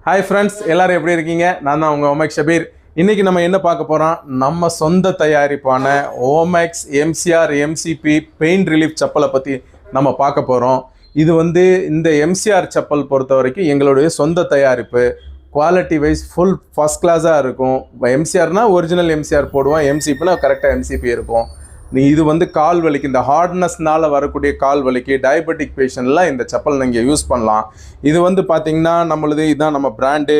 Hi friends, எல்லாரும் எப்படி இருக்கீங்க? நான் தான் உங்கள் ஓமேக்ஸ் ஷபீர். இன்றைக்கி நம்ம என்ன பார்க்க போகிறோம், நம்ம சொந்த தயாரிப்பான ஓமேக்ஸ் எம்சிஆர் எம்சிபி பெயின் ரிலீஃப் செப்பலை பற்றி நம்ம பார்க்க போகிறோம். இது இந்த எம்சிஆர் செப்பல் பொறுத்த வரைக்கும் எங்களுடைய சொந்த தயாரிப்பு. குவாலிட்டி வைஸ் ஃபஸ்ட் கிளாஸாக இருக்கும். எம்சிஆர்னால் ஒரிஜினல் எம்சிஆர் போடுவோம், எம்சிபினா கரெக்டாக எம்சிபி இருக்கும். இது கால் வலிக்கு, இந்த ஹார்ட்னஸ்னால் வரக்கூடிய கால் வலிக்கு, டயபெட்டிக் பேஷண்ட்லாம் இந்த செப்பல் நீங்கள் யூஸ் பண்ணலாம். இது பார்த்தீங்கன்னா நம்மளுது இதுதான் நம்ம பிராண்டு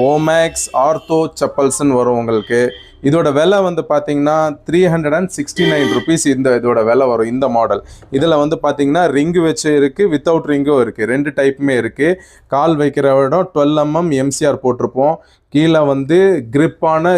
ஓமேக்ஸ் ஆர்த்தோ செப்பல்ஸ்ன்னு வரும். உங்களுக்கு இதோட விலை பார்த்தீங்கன்னா 369 ருபீஸ் இதோட விலை வரும். இந்த மாடல் இதில் பார்த்தீங்கன்னா ரிங்கு வச்சு இருக்குது, வித்தவுட் ரிங்கும் இருக்குது. ரெண்டு டைப்புமே இருக்குது. கால் வைக்கிற இடம் 12 mm எம்சிஆர் போட்டிருப்போம். கீழே கிரிப்பான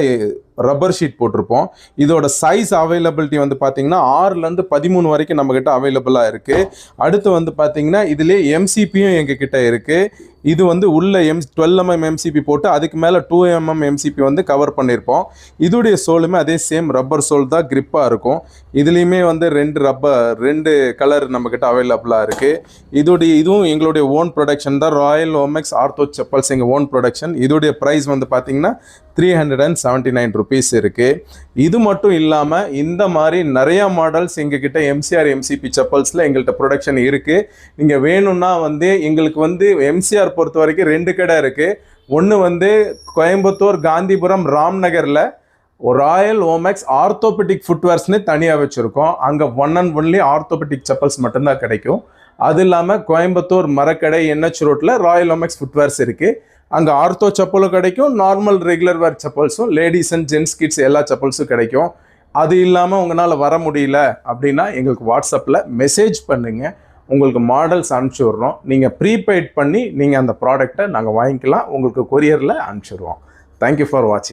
ரப்பர் ஷீட் போட்டிருப்போம். இதோட சைஸ் அவைலபிலிட்டி பார்த்தீங்கன்னா 6லேருந்து 13 வரைக்கும் நம்மக்கிட்ட அவைலபிளாக இருக்குது. அடுத்து பார்த்தீங்கன்னா இதிலே எம்சிபியும் எங்ககிட்ட இருக்குது. இது உள்ள 12 mm எம்சிபி போட்டு அதுக்கு மேலே 2 mm எம்சிபி கவர் பண்ணியிருப்போம். இதோடைய சோலுமே அதே சேம் ரப்பர் சோல் தான், கிரிப்பாக இருக்கும். இதுலேயுமே ரெண்டு கலர் நம்மக்கிட்ட அவைலபிளாக இருக்குது. இதுவும் எங்களுடைய ஓன் ப்ரொடக்ஷன் தான். ராயல் ஓமேக்ஸ் ஆர்த்தோ செப்பல்ஸ் எங்கள் ஓன் ப்ரொடக்ஷன். இதோடைய ப்ரைஸ் பார்த்தீங்கன்னா 379 ருபீஸ் இருக்குது. இது மட்டும் இல்லாமல் இந்த மாதிரி நிறையா மாடல்ஸ் எங்ககிட்ட எம்சிஆர் எம்சிபி செப்பல்ஸில் எங்கள்கிட்ட ப்ரொடக்ஷன் இருக்குது. நீங்கள் வேணும்னா எங்களுக்கு எம்சிஆர் பொறுத்த வரைக்கும் 2 கடை இருக்குது. ஒன்று கோயம்புத்தூர் காந்திபுரம் ராம்நகரில் ராயல் ஓமேக்ஸ் ஆர்த்தோபெடிக் ஃபுட்வேர்ஸ்னு தனியாக வச்சுருக்கோம். அங்கே one and only orthopaedic chappals மட்டும்தான் கிடைக்கும். அது இல்லாமல் கோயம்புத்தூர் மரக்கடை NH ரோட்டில் ராயல் ஓமேக்ஸ் ஃபுட்வேர்ஸ் இருக்குது. அங்கே ஆர்த்தோ செப்பலும் கிடைக்கும், நார்மல் ரெகுலர் வேர் செப்பல்ஸும், லேடிஸ் அண்ட் ஜென்ஸ் கிட்ஸ் எல்லா செப்பல்ஸும் கிடைக்கும். அது இல்லாமல் உங்களால் வர முடியல அப்படின்னா எங்களுக்கு வாட்ஸ்அப்பில் மெசேஜ் பண்ணுங்கள், உங்களுக்கு மாடல்ஸ் அனுப்பிச்சி விட்றோம். நீங்கள் ப்ரீபெய்ட் பண்ணி நீங்கள் அந்த ப்ராடக்டை நாங்கள் வாங்கிக்கலாம், உங்களுக்கு கொரியரில் அனுப்பிச்சிடுவோம். தேங்க்யூ ஃபார் வாட்சிங்.